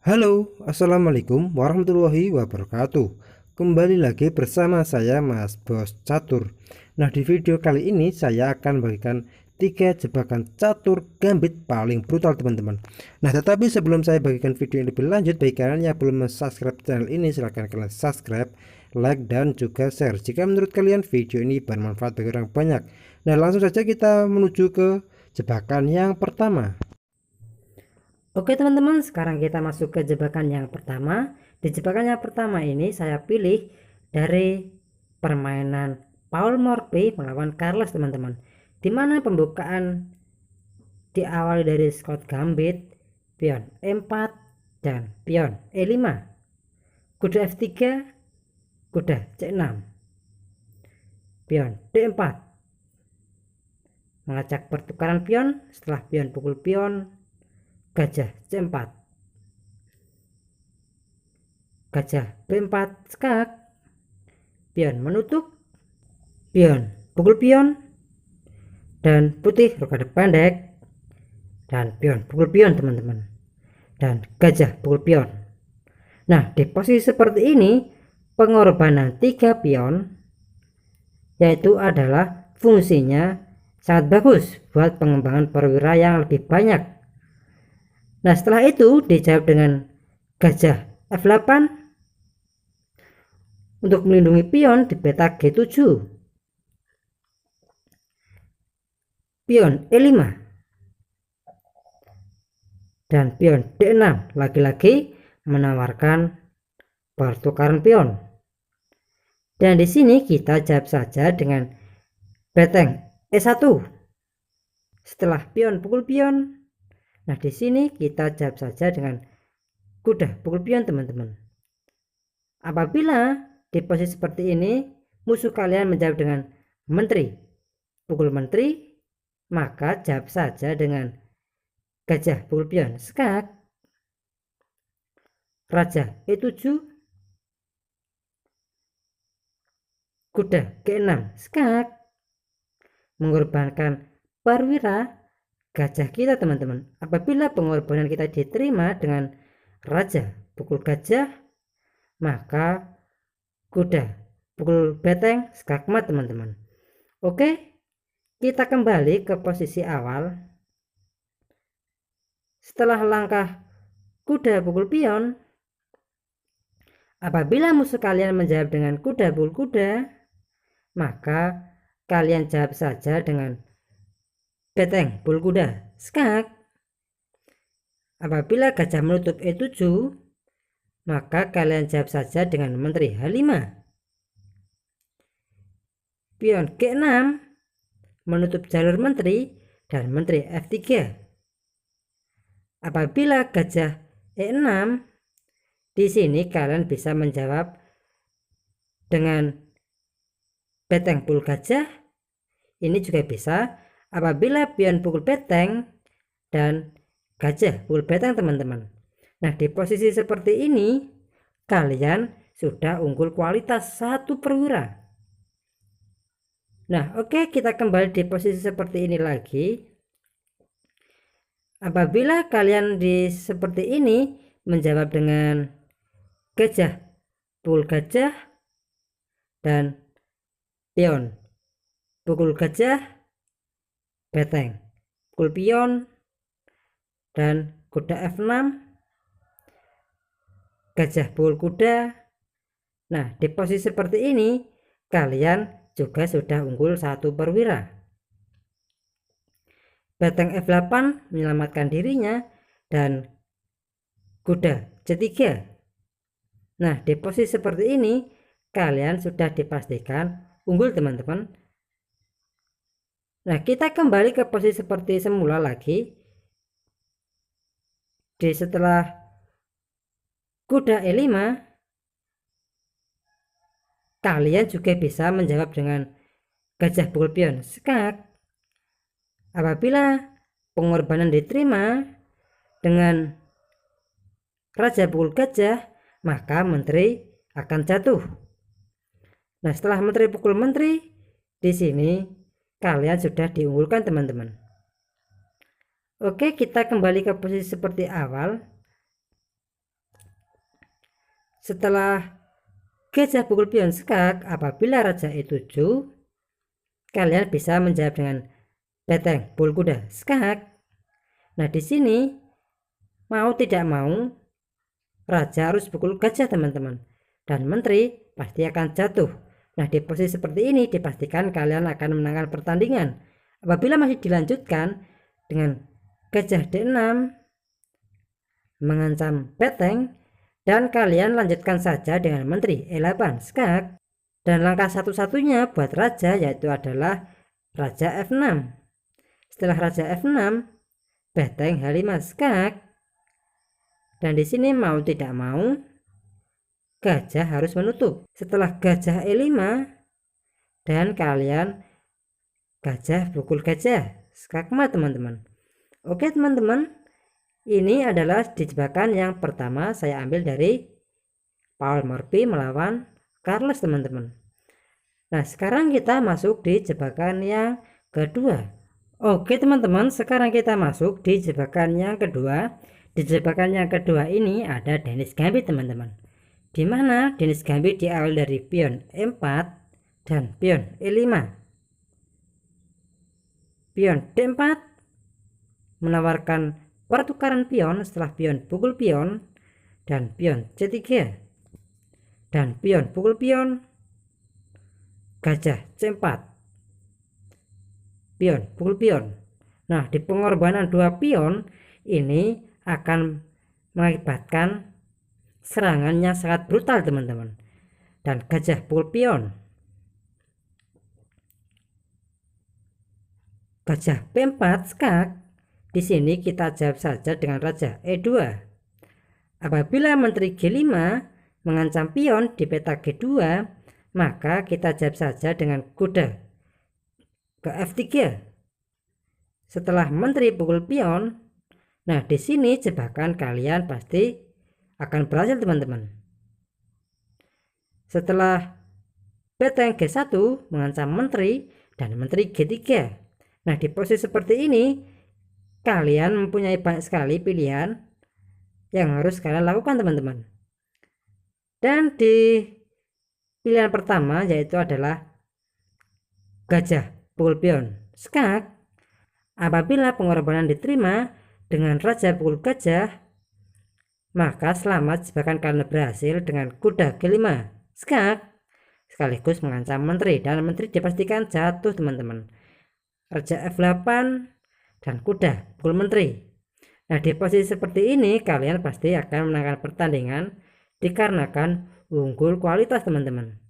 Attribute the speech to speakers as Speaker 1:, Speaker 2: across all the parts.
Speaker 1: Halo, assalamualaikum warahmatullahi wabarakatuh. Kembali lagi bersama saya Mas Bos Catur. Nah, di video kali ini saya akan bagikan 3 jebakan catur gambit paling brutal teman-teman. Nah, tetapi sebelum saya bagikan video ini lebih lanjut, bagi kalian yang belum subscribe channel ini, silahkan kalian subscribe, like, dan juga share jika menurut kalian video ini bermanfaat bagi orang banyak. Nah, langsung saja kita menuju ke jebakan yang pertama.
Speaker 2: Oke teman-teman, sekarang kita masuk ke jebakan yang pertama. Di jebakan yang pertama ini saya pilih dari permainan Paul Morphy melawan Carlos teman-teman, dimana pembukaan diawali dari Scott Gambit, pion E4 dan pion E5, kuda F3, kuda C6, pion D4, mengacak pertukaran pion. Setelah pion pukul pion, gajah C4, gajah B4 skak, pion menutup, pion pukul pion, dan putih rokade pendek, dan pion pukul pion teman-teman, dan gajah pukul pion. Nah, di posisi seperti ini pengorbanan 3 pion yaitu adalah fungsinya sangat bagus buat pengembangan perwira yang lebih banyak. Nah, setelah itu dijawab dengan gajah F8 untuk melindungi pion di peta G7, pion E5, dan pion D6 lagi-lagi menawarkan pertukaran pion. Dan di sini kita jawab saja dengan beteng E1 setelah pion pukul pion. Nah, di sini kita jawab saja dengan kuda pukul pion teman-teman. Apabila di posisi seperti ini musuh kalian menjawab dengan menteri pukul menteri, maka jawab saja dengan gajah pukul pion skak, raja E7, kuda G6 skak, mengorbankan perwira gajah kita teman-teman. Apabila pengorbanan kita diterima dengan raja pukul gajah, maka kuda pukul beteng skakmat teman-teman. Oke, kita kembali ke posisi awal. Setelah langkah kuda pukul pion, apabila musuh kalian menjawab dengan kuda pukul kuda, maka kalian jawab saja dengan beteng pukul kuda skak. Apabila gajah menutup E7, maka kalian jawab saja dengan menteri H5, pion G6 menutup jalur menteri, dan menteri F3. Apabila gajah E6, di sini kalian bisa menjawab dengan beteng pukul gajah. Ini juga bisa apabila pion pukul beteng dan gajah pukul beteng teman-teman. Nah, di posisi seperti ini kalian sudah unggul kualitas 1 perwira. Nah, oke, kita kembali di posisi seperti ini lagi. Apabila kalian di seperti ini menjawab dengan gajah pukul gajah dan pion pukul gajah, beteng pukul pion, dan kuda F6, gajah pukul kuda. Nah, di posisi seperti ini kalian juga sudah unggul 1 perwira. Beteng F8 menyelamatkan dirinya, dan kuda C3. Nah, di posisi seperti ini kalian sudah dipastikan unggul teman-teman. Nah, kita kembali ke posisi seperti semula lagi. Setelah kuda E5, kalian juga bisa menjawab dengan gajah pukul pion skak. Apabila pengorbanan diterima dengan raja pukul gajah, maka menteri akan jatuh. Nah, setelah menteri pukul menteri, di sini kalian sudah diunggulkan teman-teman. Oke, kita kembali ke posisi seperti awal. Setelah gajah pukul pion skak, apabila raja E7, kalian bisa menjawab dengan beteng pukul kuda skak. Nah, di sini mau tidak mau raja harus pukul gajah teman-teman, dan menteri pasti akan jatuh. Nah, di posisi seperti ini dipastikan kalian akan memenangkan pertandingan. Apabila masih dilanjutkan dengan gajah D6 mengancam beteng, dan kalian lanjutkan saja dengan menteri E8 skak, dan langkah satu-satunya buat raja yaitu adalah raja F6. Setelah raja F6, beteng H5 skak, dan di sini mau tidak mau gajah harus menutup. Setelah gajah E5, dan kalian gajah pukul gajah skakmat teman-teman. Oke teman-teman, ini adalah jebakan yang pertama saya ambil dari Paul Morphy melawan Carlos teman-teman. Nah, sekarang kita masuk di jebakan yang kedua. Oke teman-teman, sekarang kita masuk di jebakan yang kedua. Di jebakan yang kedua ini ada Denis Gambit teman-teman, dimana Denis Gambit diawal dari pion E4 dan pion E5. Pion D4 menawarkan pertukaran pion setelah pion pukul pion, dan pion C3, dan pion pukul pion, gajah C4, pion pukul pion. Nah, di pengorbanan dua pion ini akan mengakibatkan serangannya sangat brutal teman-teman, dan gajah pukul pion, gajah P4 skak. Di sini kita jawab saja dengan raja E2. Apabila menteri G5 mengancam pion di peta G2, maka kita jawab saja dengan kuda ke F3. Setelah menteri pukul pion, nah di sini jebakan kalian pasti akan berhasil teman-teman. Setelah beteng G1 mengancam menteri dan menteri G3. Nah, di posisi seperti ini kalian mempunyai banyak sekali pilihan yang harus kalian lakukan teman-teman. Dan di pilihan pertama yaitu adalah gajah pukul pion skak. Apabila pengorbanan diterima dengan raja pukul gajah, maka selamat jebakan kalian berhasil dengan kuda G5 skak sekaligus mengancam menteri, dan menteri dipastikan jatuh teman-teman. Raja F8 dan kuda pukul menteri. Nah, di posisi seperti ini kalian pasti akan menangkan pertandingan dikarenakan unggul kualitas teman-teman.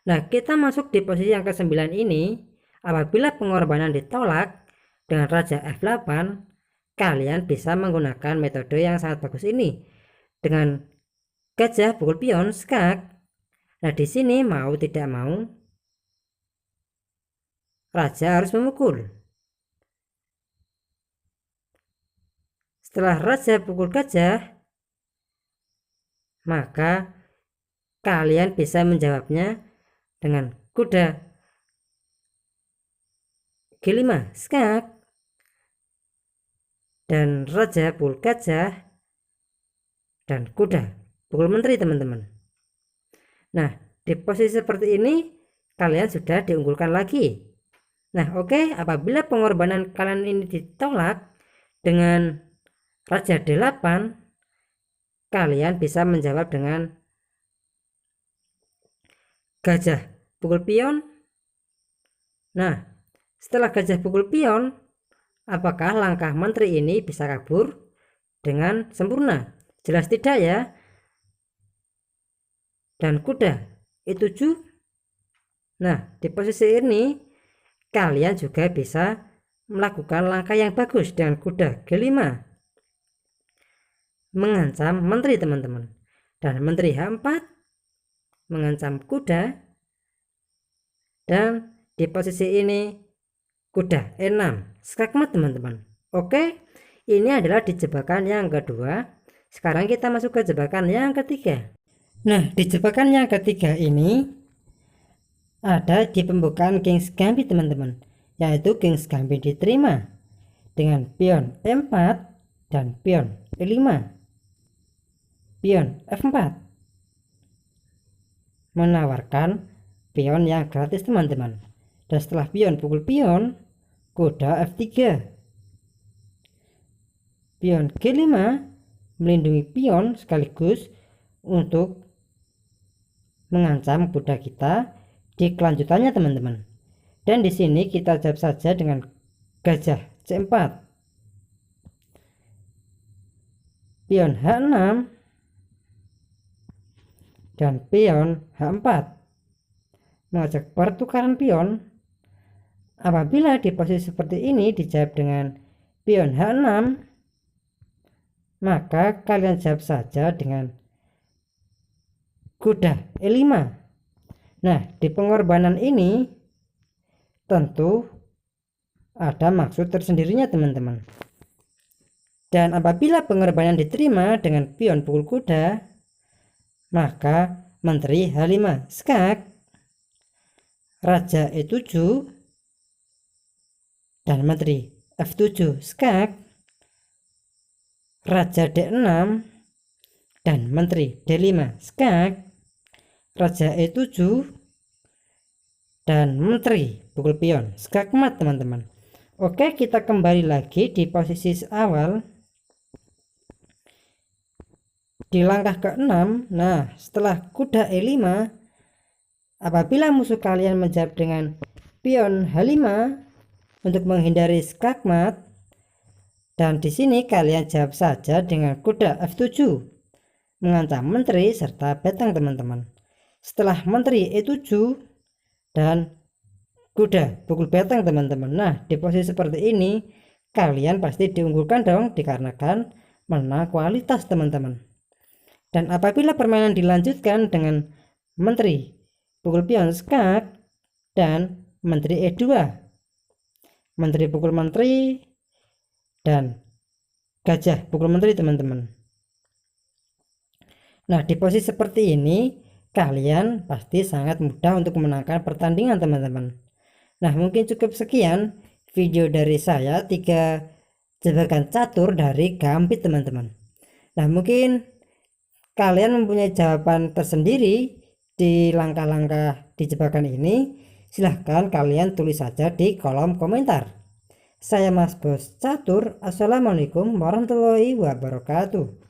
Speaker 2: Nah, kita masuk di posisi yang ke-9 ini. Apabila pengorbanan ditolak dengan raja F8, kalian bisa menggunakan metode yang sangat bagus ini dengan gajah pukul pion skak. Nah, di sini mau tidak mau raja harus memukul. Setelah raja pukul gajah, maka kalian bisa menjawabnya dengan kuda G5 skak dan raja pukul gajah dan kuda pukul menteri teman-teman. Nah, di posisi seperti ini kalian sudah diunggulkan lagi. Nah, oke, apabila pengorbanan kalian ini ditolak dengan raja D8, kalian bisa menjawab dengan gajah pukul pion. Nah, setelah gajah pukul pion, apakah langkah menteri ini bisa kabur dengan sempurna? Jelas tidak ya. Dan kuda E7. Nah, di posisi ini kalian juga bisa melakukan langkah yang bagus dengan kuda G5 mengancam menteri teman-teman, dan menteri H4 mengancam kuda, dan di posisi ini kuda E6 skakmat teman-teman. Oke, ini adalah di jebakan yang kedua. Sekarang kita masuk ke jebakan yang ketiga. Nah, di jebakan yang ketiga ini ada di pembukaan King's Gambit teman-teman, yaitu King's Gambit diterima dengan pion E4 dan pion E5, pion F4 menawarkan pion yang gratis teman-teman. Dan setelah pion pukul pion, kuda F3. Pion G5 melindungi pion sekaligus untuk mengancam kuda kita di kelanjutannya teman-teman. Dan di sini kita jawab saja dengan gajah C4. Pion H6 dan pion H4 mengajak pertukaran pion. Apabila di posisi seperti ini dijawab dengan pion H6, maka kalian jawab saja dengan kuda E5. Nah, di pengorbanan ini tentu ada maksud tersendirinya teman-teman. Dan apabila pengorbanan diterima dengan pion pukul kuda, maka menteri H5 skak, raja E7 dan menteri F7 skak, raja D6 dan menteri D5 skak, raja E7 dan menteri pukul pion skak mat teman-teman. Oke, kita kembali lagi di posisi awal di langkah ke-6. Nah, setelah kuda E5, apabila musuh kalian menjawab dengan pion H5 untuk menghindari skakmat, dan di sini kalian jawab saja dengan kuda F7 mengancam menteri serta beteng teman-teman. Setelah menteri E7 dan kuda pukul beteng teman-teman. Nah, di posisi seperti ini kalian pasti diunggulkan dong, dikarenakan menang kualitas teman-teman. Dan apabila permainan dilanjutkan dengan menteri pukul pion skak dan menteri E2, menteri pukul menteri dan gajah pukul menteri teman-teman. Nah, di posisi seperti ini kalian pasti sangat mudah untuk memenangkan pertandingan teman-teman. Nah, mungkin cukup sekian video dari saya, 3 jebakan catur dari Gambit teman-teman. Nah, mungkin kalian mempunyai jawaban tersendiri di langkah-langkah di jebakan ini. Silahkan kalian tulis saja di kolom komentar. Saya Mas Bos Catur. Assalamualaikum warahmatullahi wabarakatuh.